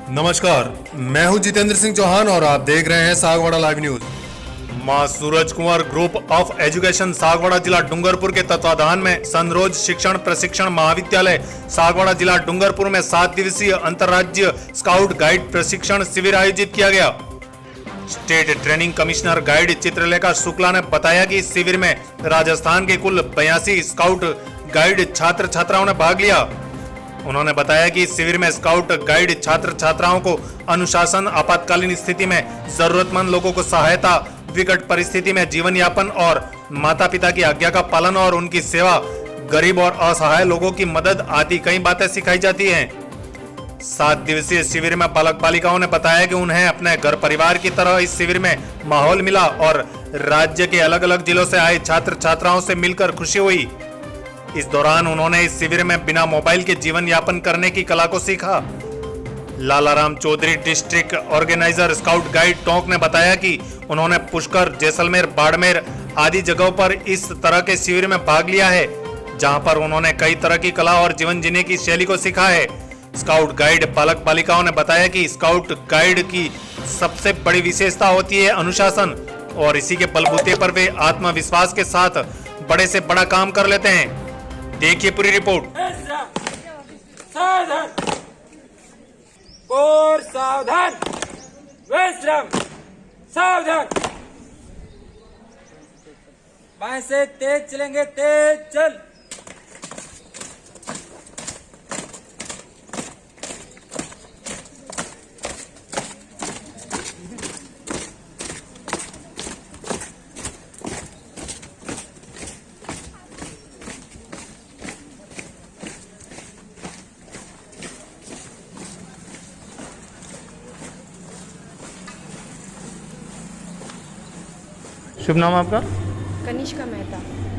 नमस्कार, मैं हूं जितेंद्र सिंह चौहान और आप देख रहे हैं सागवाड़ा लाइव न्यूज। मां सूरज कुंवर ग्रुप ऑफ एजुकेशन सागवाड़ा जिला डूंगरपुर के तत्वाधान में संरोज शिक्षण प्रशिक्षण महाविद्यालय सागवाड़ा जिला डूंगरपुर में 7 दिवसीय अंतर्राज्यीय स्काउट गाइड प्रशिक्षण शिविर आयोजित किया गया। State training commissioner guide Chitralekha Shukla ने बताया कि इस शिविर में राजस्थान के कुल 82 स्काउट गाइड छात्र छात्राओं ने भाग लिया। उन्होंने बताया कि इस शिविर में स्काउट गाइड छात्र छात्राओं को अनुशासन, आपातकालीन स्थिति में जरूरतमंद लोगों को सहायता, विकट परिस्थिति में जीवन यापन और माता पिता की आज्ञा का पालन और उनकी सेवा, गरीब और असहाय लोगों की मदद आदि कई बातें सिखाई जाती हैं। 7 दिवसीय शिविर में बालक बालिकाओं ने बताया कि उन्हें अपने घर परिवार की तरह इस शिविर में माहौल मिला और राज्य के अलग अलग जिलों से आए छात्र छात्राओं से मिलकर खुशी हुई। इस दौरान उन्होंने इस शिविर में बिना मोबाइल के जीवन यापन करने की कला को सीखा। Lalaram Chaudhary district organiser scout guide Tonk ने बताया कि उन्होंने पुष्कर, जैसलमेर, बाड़मेर आदि जगहों पर इस तरह के शिविर में भाग लिया है, जहां पर उन्होंने कई तरह की कला और जीवन जीने की शैली को सीखा है। स्काउट गाइड बालक बालिकाओं ने बताया कि स्काउट गाइड की सबसे बड़ी विशेषता होती है अनुशासन, और इसी के बलबूते पर वे आत्मविश्वास के साथ बड़े से बड़ा काम कर लेते हैं। देखिए पूरी रिपोर्ट। सावधान, और सावधान, विश्राम, सावधान। बाएं से तेज चलेंगे, तेज चल। शुभ नाम आपका? कनिष्का मेहता।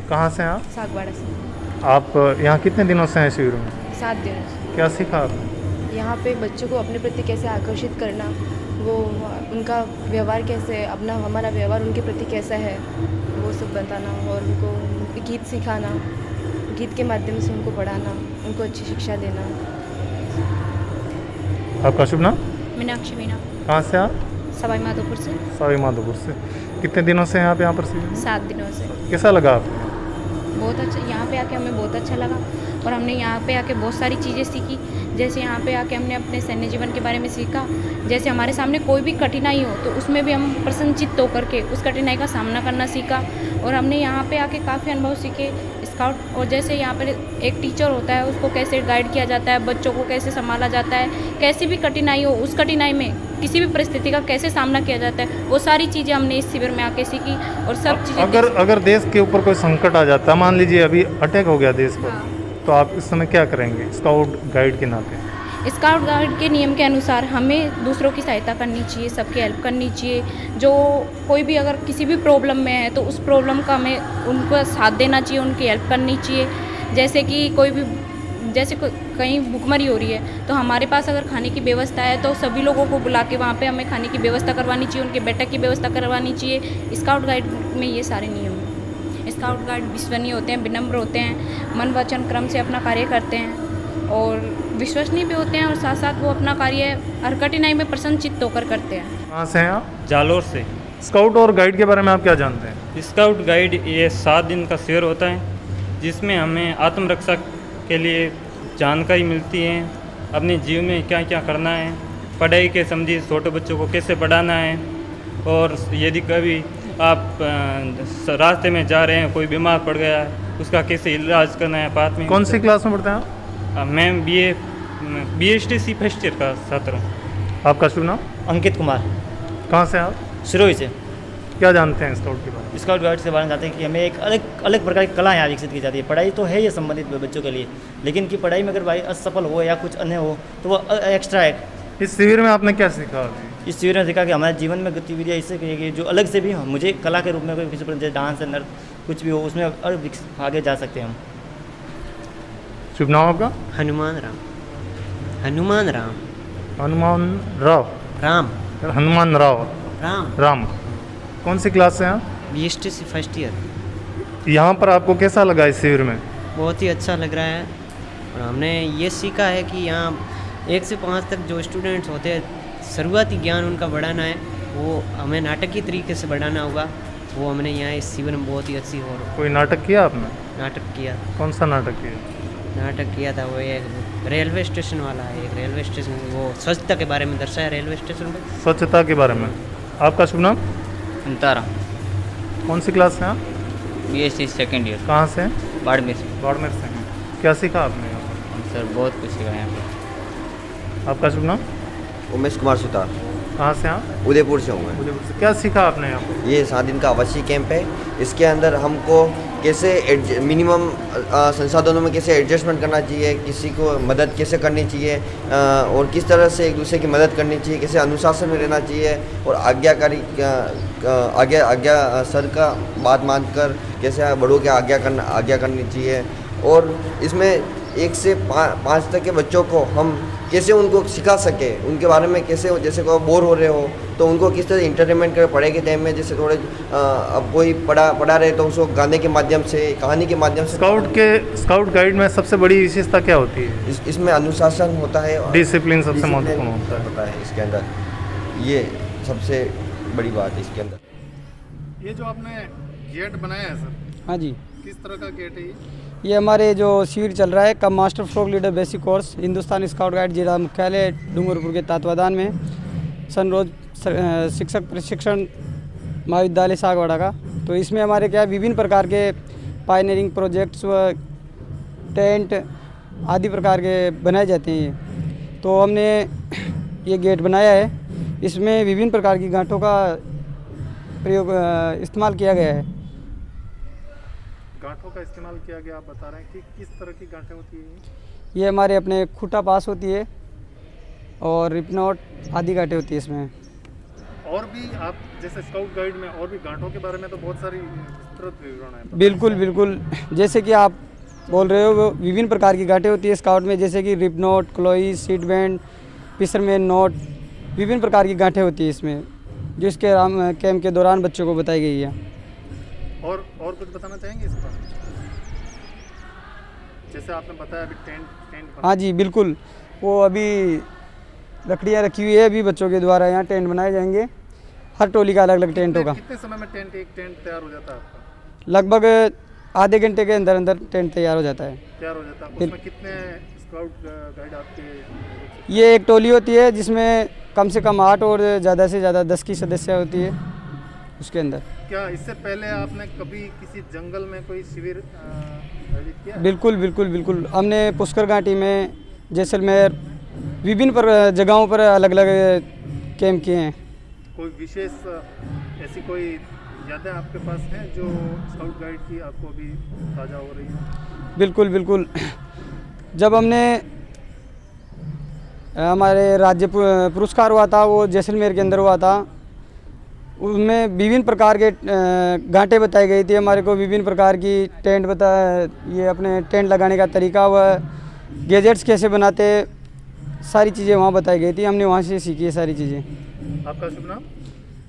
कहाँ से हैं आप? सागवाड़ा से। आप यहाँ कितने दिनों से हैं शिविर में? 7 दिनों से। क्या सीखा आपने? यहाँ पे बच्चों को अपने प्रति कैसे आकर्षित करना, वो उनका व्यवहार कैसे, अपना हमारा व्यवहार उनके प्रति कैसा है, वो सब बताना, और उनको गीत सिखाना, गीत के माध्यम से उनको पढ़ाना, उनको अच्छी शिक्षा देना। आपका शुभ नाम? मीनाक्षी मीना। कहाँ से आप? सवाई माधोपुर से। सवाई माधोपुर से। कितने दिनों से हैं आप यहाँ पर शिविर में? 7 दिनों से। कैसा लगा आपको? बहुत अच्छा, यहाँ पे आके हमें बहुत अच्छा लगा, और हमने यहाँ पे आके बहुत सारी चीज़ें सीखी। जैसे यहाँ पे आके हमने अपने सैन्य जीवन के बारे में सीखा। जैसे हमारे सामने कोई भी कठिनाई हो तो उसमें भी हम प्रसन्नचित्त होकर के उस कठिनाई का सामना करना सीखा। और हमने यहाँ पे आके काफ़ी अनुभव सीखे स्काउट। और जैसे यहाँ पर एक टीचर होता है, उसको कैसे गाइड किया जाता है, बच्चों को कैसे संभाला जाता है, कैसी भी कठिनाई हो उस कठिनाई में किसी भी परिस्थिति का कैसे सामना किया जाता है, वो सारी चीज़ें हमने इस शिविर में आके सीखी। और सब चीज़ें अगर देश के ऊपर कोई संकट आ जाता है, मान लीजिए अभी अटैक हो गया देश पर, हाँ। तो आप इस समय क्या करेंगे स्काउट गाइड के नाते? स्काउट गाइड के नियम के अनुसार हमें दूसरों की सहायता करनी चाहिए, सबकी हेल्प करनी चाहिए। जो कोई भी अगर किसी भी प्रॉब्लम में है तो उस प्रॉब्लम का हमें उनको साथ देना चाहिए, उनकी हेल्प करनी चाहिए। जैसे कि कोई भी जैसे कहीं भूखमरी हो रही है तो हमारे पास अगर खाने की व्यवस्था है तो सभी लोगों को बुला के वहाँ पे हमें खाने की व्यवस्था करवानी चाहिए, उनके बैठक की व्यवस्था करवानी चाहिए। स्काउट गाइड में ये सारे नियम हैं। स्काउट गाइड विश्वसनीय होते हैं, विनम्र होते हैं, मन वचन क्रम से अपना कार्य करते हैं और विश्वसनीय भी होते हैं, और साथ साथ वो अपना कार्य हर कठिनाई में प्रसन्नचित्त होकर करते हैं। कहाँ से हैं आप? जालोर से। स्काउट और गाइड के बारे में आप क्या जानते हैं? स्काउट गाइड ये 7 दिन का शिविर होता है, जिसमें हमें आत्मरक्षा के लिए जानकारी मिलती है, अपने जीवन में क्या क्या करना है, पढ़ाई के संबंधी छोटे बच्चों को कैसे पढ़ाना है, और यदि कभी आप रास्ते में जा रहे हैं, कोई बीमार पड़ गया है, उसका कैसे इलाज करना है। बाद में कौन सी क्लास में पढ़ते हैं आप? मैं BSTC फर्स्ट ईयर का छात्र हूँ। आपका शुभ नाम? अंकित कुमार। कहाँ से आप? सिरोही से। क्या जानते हैं स्काउट के बारे में? स्काउट गाइड के बारे में जानते हैं कि हमें एक अलग प्रकार की कला यहाँ विकसित की जाती है। पढ़ाई तो है ये संबंधित बच्चों के लिए, लेकिन कि पढ़ाई में अगर भाई असफल हो या कुछ अन्य हो तो वो एक्स्ट्रा है। इस शिविर में आपने क्या सीखा? इस शिविर में सीखा कि हमारे जीवन में गतिविधियाँ इससे कि जो अलग से भी हो, मुझे कला के रूप में कोई किसी जैसे डांस, नृत्य कुछ भी हो, उसमें और आगे जा सकते हैं हम। शुभ नाम आपका? हनुमान राम। हनुमान राम। हनुमान राव। राम। हनुमान राव। राम। राम। कौन सी क्लास से हैं आप? BSTC first year. यहाँ पर आपको कैसा लगा इस शिविर में? बहुत ही अच्छा लग रहा है, और हमने ये सीखा है कि यहाँ 1 से 5 तक जो स्टूडेंट्स होते हैं, शुरुआती ज्ञान उनका बढ़ाना है, वो हमें नाटकीय तरीके से बढ़ाना होगा। वो हमने यहाँ इस शिविर में बहुत ही अच्छी और कोई नाटक किया आपने? नाटक किया। कौन सा नाटक किया? नाटक किया था वो एक रेलवे स्टेशन वाला है, एक रेलवे स्टेशन, वो स्वच्छता के बारे में दर्शाया रेलवे स्टेशन पर। स्वच्छता के बारे में। आपका शुभ नाम? अंतारा कौन सी क्लास से आप? BSc सेकेंड ईयर कहाँ से? बाड़मेर से। बाड़मेर से हैं। क्या सीखा आपने यहाँ पर? सर बहुत कुछ सीखा यहाँ पे। आपका शुभ नाम? उमेश कुमार सुतार, कहाँ से आप? उदयपुर से हूँ मैं। उदयपुर से। क्या सीखा आपने यहाँ पर? ये 7 दिन का आवासीय कैंप है। इसके अंदर हमको कैसे मिनिमम संसाधनों में कैसे एडजस्टमेंट करना चाहिए, किसी को मदद कैसे करनी चाहिए और किस तरह से एक दूसरे की मदद करनी चाहिए, कैसे अनुशासन में रहना चाहिए और आज्ञाकारी आज्ञा सर का बात मानकर कैसे बड़ों की आज्ञा करनी चाहिए। और इसमें 1 से 5 तक के बच्चों को हम कैसे उनको सिखा सके, उनके बारे में कैसे, जैसे कोई बोर हो रहे हो तो उनको किस तरह इंटरटेनमेंट कर पढ़ाई के टाइम में, जैसे थोड़े अब कोई पढ़ा रहे तो उसको गाने के माध्यम से, कहानी के माध्यम से। स्काउट गाइड में सबसे बड़ी विशेषता क्या होती है? इसमें अनुशासन होता है, डिसिप्लिन सबसे महत्वपूर्ण होता है इसके अंदर। ये सबसे बड़ी बात है इसके अंदर। ये जो आपने गेट बनाया है सर, हाँ जी, किस तरह का गेट है ये हमारे जो शिविर चल रहा है cub master flock leader basic course Hindustan scout guide जिला मुख्यालय डूंगरपुर के तत्वाधान में सनरोज शिक्षक प्रशिक्षण महाविद्यालय सागवाड़ा का। तो इसमें हमारे क्या विभिन्न प्रकार के पायनियरिंग प्रोजेक्ट्स व टेंट आदि प्रकार के बनाए जाते हैं। ये तो हमने ये गेट बनाया है, इसमें विभिन्न प्रकार की गांठों का प्रयोग इस्तेमाल किया गया है। गांठों का इस्तेमाल किया गया, आप बता रहे हैं कि किस तरह की गांठें होती हैं? ये हमारे अपने खूटा पास होती है और रिपनोट आदि गांठें होती है इसमें। और भी आप जैसे स्काउट गाइड में और भी गांठों के बारे में तो बहुत सारी विस्तृत विवरण है। बिल्कुल बिल्कुल, जैसे कि आप बोल रहे हो वो विभिन्न प्रकार की गांठें होती है स्काउट में, जैसे कि रिपनोट, क्लोई, सीट बैंड, फिशरमैन नोट, विभिन्न प्रकार की गांठें होती है इसमें, जो इसके कैंप के दौरान बच्चों को बताई गई है। और कुछ बताना चाहेंगे इस पर? जैसे आपने बताया अभी टेंट हाँ जी बिल्कुल, वो अभी लकड़ियाँ रखी हुई है, अभी बच्चों के द्वारा यहाँ टेंट बनाए जाएंगे। हर टोली का अलग अलग टेंट होगा। कितने समय में एक टेंट तैयार हो जाता है आपका? लगभग आधे घंटे के अंदर अंदर टेंट तैयार हो जाता है। उसमें कितने स्काउट गाइड आपके? ये एक टोली होती है जिसमें कम से कम 8 और ज़्यादा से ज़्यादा 10 की सदस्य होती है उसके अंदर। क्या इससे पहले आपने कभी किसी जंगल में कोई शिविर आयोजित किया? बिल्कुल बिल्कुल बिल्कुल, हमने पुष्कर घाटी में, जैसलमेर, विभिन्न जगहों पर अलग अलग कैंप किए हैं। कोई विशेष ऐसी कोई यादें आपके पास हैं जो स्काउट गाइड की आपको अभी ताज़ा हो रही है? बिल्कुल बिल्कुल, जब हमने हमारे राज्य पुरस्कार हुआ था, वो जैसलमेर के अंदर हुआ था, उसमें विभिन्न प्रकार के गांठें बताई गई थी हमारे को, विभिन्न प्रकार की टेंट ये अपने टेंट लगाने का तरीका व गैजेट्स कैसे बनाते, सारी चीज़ें वहाँ बताई गई थी। हमने वहाँ से सीखी है सारी चीज़ें। आपका शुभ नाम?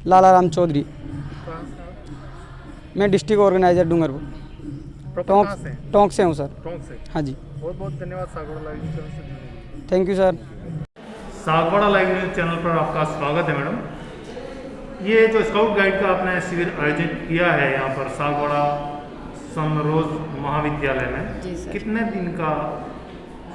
लाला राम चौधरी। कहाँ से आप? मैं डिस्ट्रिक्ट ऑर्गेनाइजर डूंगरपुर टोंक से हूँ सर। टोंक से? हाँ जी। बहुत बहुत धन्यवाद सागवाड़ा लाइव न्यूज़ चैनल से। Thank you sir. Sagwara live news channel पर आपका स्वागत है मैडम। ये जो स्काउट गाइड का आपने शिविर आयोजित किया है यहाँ पर सागवाड़ा सनरोज महाविद्यालय में, कितने दिन का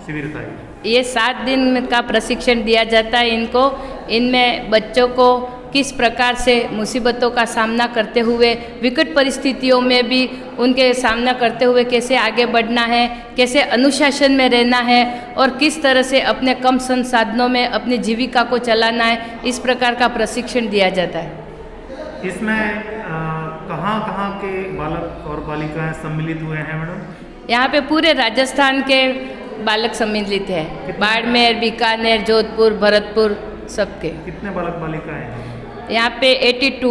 शिविर था ये 7 दिन का प्रशिक्षण दिया जाता है इनको। इनमें बच्चों को किस प्रकार से मुसीबतों का सामना करते हुए, विकट परिस्थितियों में भी उनके सामना करते हुए कैसे आगे बढ़ना है, कैसे अनुशासन में रहना है और किस तरह से अपने कम संसाधनों में अपनी जीविका को चलाना है, इस प्रकार का प्रशिक्षण दिया जाता है। इसमें कहाँ के बालक और बालिकाएं सम्मिलित हुए हैं मैडम? यहाँ पे पूरे राजस्थान के बालक सम्मिलित हैं, बाड़मेर, बीकानेर, जोधपुर, भरतपुर, सबके। कितने बालक बालिकाएं हैं यहाँ पे? 82।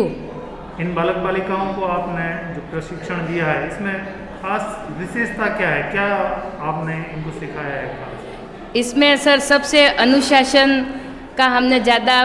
इन बालक बालिकाओं को आपने जो प्रशिक्षण दिया है, इसमें खास विशेषता क्या है, क्या आपने इनको सिखाया है खास? इसमें सर सबसे अनुशासन का हमने ज़्यादा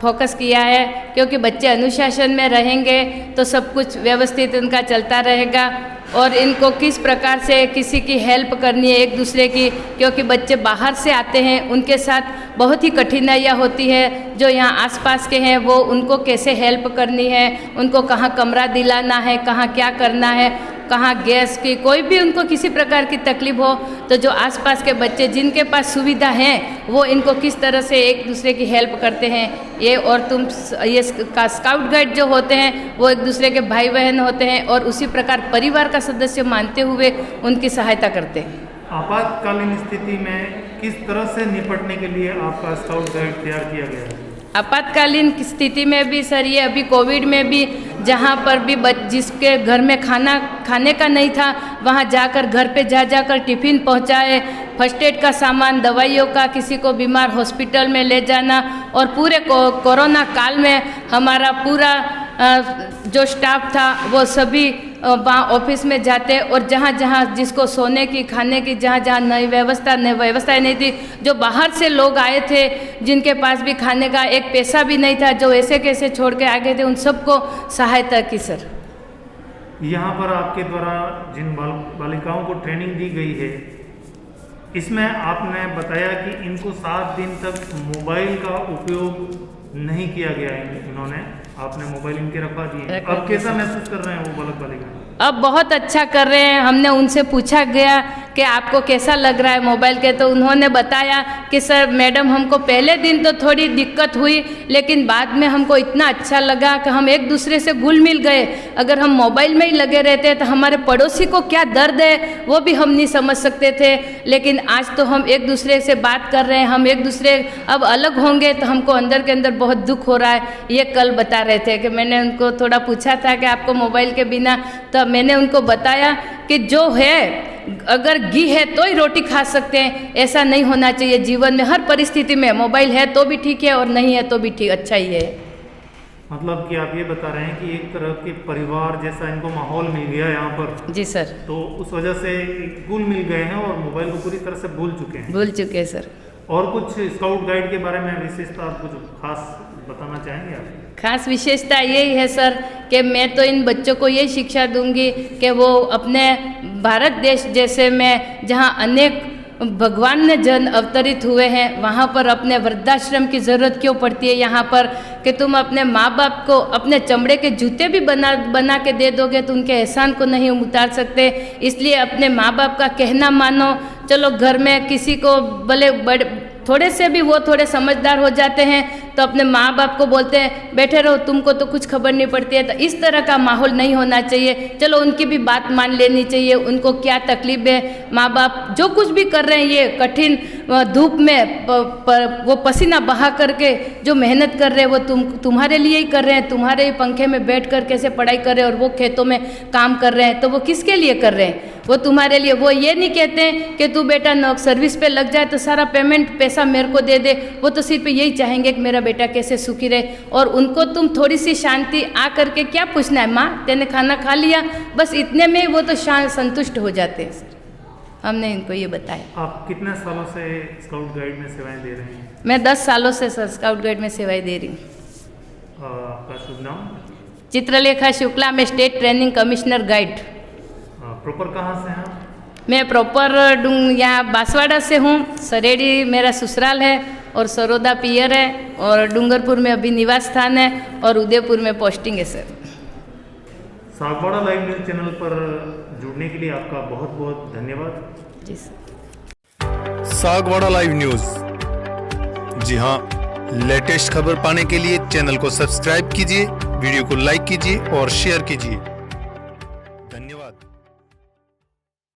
फोकस किया है, क्योंकि बच्चे अनुशासन में रहेंगे तो सब कुछ व्यवस्थित उनका चलता रहेगा। और इनको किस प्रकार से किसी की हेल्प करनी है एक दूसरे की, क्योंकि बच्चे बाहर से आते हैं, उनके साथ बहुत ही कठिनाइयाँ होती है। जो यहाँ आसपास के हैं वो उनको कैसे हेल्प करनी है, उनको कहाँ कमरा दिलाना है, कहाँ क्या करना है, कहाँ गैस की कोई भी उनको किसी प्रकार की तकलीफ हो तो जो आसपास के बच्चे जिनके पास सुविधा है वो इनको किस तरह से एक दूसरे की हेल्प करते हैं। ये और तुम ये स्काउट गाइड जो होते हैं वो एक दूसरे के भाई बहन होते हैं और उसी प्रकार परिवार का सदस्य मानते हुए उनकी सहायता करते हैं। आपातकालीन स्थिति में किस तरह से निपटने के लिए आपका स्काउट गाइड तैयार किया गया है? आपातकालीन स्थिति में भी सर, ये अभी कोविड में भी जहाँ पर भी जिसके घर में खाने का नहीं था वहाँ जाकर घर पे जाकर टिफ़िन पहुँचाए, फर्स्ट एड का सामान, दवाइयों का, किसी को बीमार हॉस्पिटल में ले जाना। और पूरे कोरोना काल में हमारा पूरा जो स्टाफ था वो सभी वहाँ ऑफिस में जाते और जहाँ जहाँ जिसको सोने की, खाने की, जहाँ जहाँ नई व्यवस्थाएं नहीं थी, जो बाहर से लोग आए थे जिनके पास भी खाने का एक पैसा भी नहीं था, जो ऐसे कैसे छोड़ के आ गए थे, उन सबको सहायता की सर। यहाँ पर आपके द्वारा जिन बालिकाओं को ट्रेनिंग दी गई है, इसमें आपने बताया कि इनको 7 दिन तक मोबाइल का उपयोग नहीं किया गया है। इन्होंने आपने मोबाइल इनके रखवा दिए, अब कैसा महसूस कर रहे हैं वो बालक बालिका? अब बहुत अच्छा कर रहे हैं। हमने उनसे पूछा गया कि आपको कैसा लग रहा है मोबाइल के, तो उन्होंने बताया कि सर मैडम हमको पहले दिन तो थोड़ी दिक्कत हुई, लेकिन बाद में हमको इतना अच्छा लगा कि हम एक दूसरे से घुल मिल गए। अगर हम मोबाइल में ही लगे रहते तो हमारे पड़ोसी को क्या दर्द है वो भी हम नहीं समझ सकते थे, लेकिन आज तो हम एक दूसरे से बात कर रहे हैं। हम एक दूसरे अब अलग होंगे तो हमको अंदर के अंदर बहुत दुख हो रहा है। ये कल बता रहे थे कि मैंने उनको थोड़ा पूछा था कि आपको मोबाइल के बिना, तो मैंने उनको बताया कि जो है अगर घी है तो ही रोटी खा सकते हैं, ऐसा नहीं होना चाहिए जीवन में। हर परिस्थिति में मोबाइल है तो भी ठीक है और नहीं है तो भी ठीक, अच्छा ही है। मतलब कि आप ये बता रहे हैं कि एक तरह के परिवार जैसा इनको माहौल मिल गया यहाँ पर? जी सर। तो उस वजह से घुल मिल गए हैं और मोबाइल को पूरी तरह से भूल चुके हैं सर। और कुछ स्काउट गाइड के बारे में विशेषता कुछ खास बताना चाहेंगे आप? खास विशेषता यही है सर कि मैं तो इन बच्चों को ये शिक्षा दूंगी कि वो अपने भारत देश जैसे में जहाँ अनेक भगवान ने जन अवतरित हुए हैं वहाँ पर अपने वृद्धाश्रम की ज़रूरत क्यों पड़ती है यहाँ पर, कि तुम अपने माँ बाप को अपने चमड़े के जूते भी बना के दे दोगे तो उनके एहसान को नहीं उतार सकते। इसलिए अपने माँ बाप का कहना मानो। चलो घर में किसी को भले बड़े थोड़े से भी वो थोड़े समझदार हो जाते हैं तो अपने माँ बाप को बोलते हैं बैठे रहो, तुमको तो कुछ खबर नहीं पड़ती है। तो इस तरह का माहौल नहीं होना चाहिए। चलो उनकी भी बात मान लेनी चाहिए, उनको क्या तकलीफ है। माँ बाप जो कुछ भी कर रहे हैं ये कठिन धूप में वो पसीना बहा करके जो मेहनत कर रहे हैं वो तुम्हारे लिए ही कर रहे हैं। तुम्हारे ही पंखे में बैठ कर कैसे पढ़ाई कर रहे हैं और वो खेतों में काम कर रहे हैं, तो वो किसके लिए कर रहे हैं? वो तुम्हारे लिए। वो ये नहीं कहते कि तू बेटा सर्विस पे लग जाए तो सारा पेमेंट पैसा मेरे को दे दे। वो तो सिर्फ यही चाहेंगे कि मेरा बेटा कैसे सुखी रहे। और उनको तुम थोड़ी सी शांति आ करके क्या पूछना है, माँ तेने खाना खा लिया, बस इतने में वो तो संतुष्ट हो जाते हैं सर। हमने इनको ये बताया। आप कितने सालों से स्काउट गाइड में सेवाएं दे रहे हैं? मैं 10 सालों से सर स्काउट गाइड में सेवाएं दे रही हूँ। आपका शुभ नाम? चित्रलेखा शुक्ला, मैं state training commissioner guide. Proper कहाँ से हैं? मैं प्रॉपर यहाँ बांसवाड़ा से हूँ। सरेडी मेरा ससुराल है और सरोदा पियर है और डूंगरपुर में अभी निवास स्थान है और उदयपुर में पोस्टिंग है sir. Sagwara live news channel पर जुड़ने के लिए आपका बहुत बहुत धन्यवाद। जी सर। सागवाड़ा लाइव न्यूज़, जी हाँ, लेटेस्ट खबर पाने के लिए चैनल को सब्सक्राइब कीजिए, वीडियो को लाइक कीजिए और शेयर कीजिए।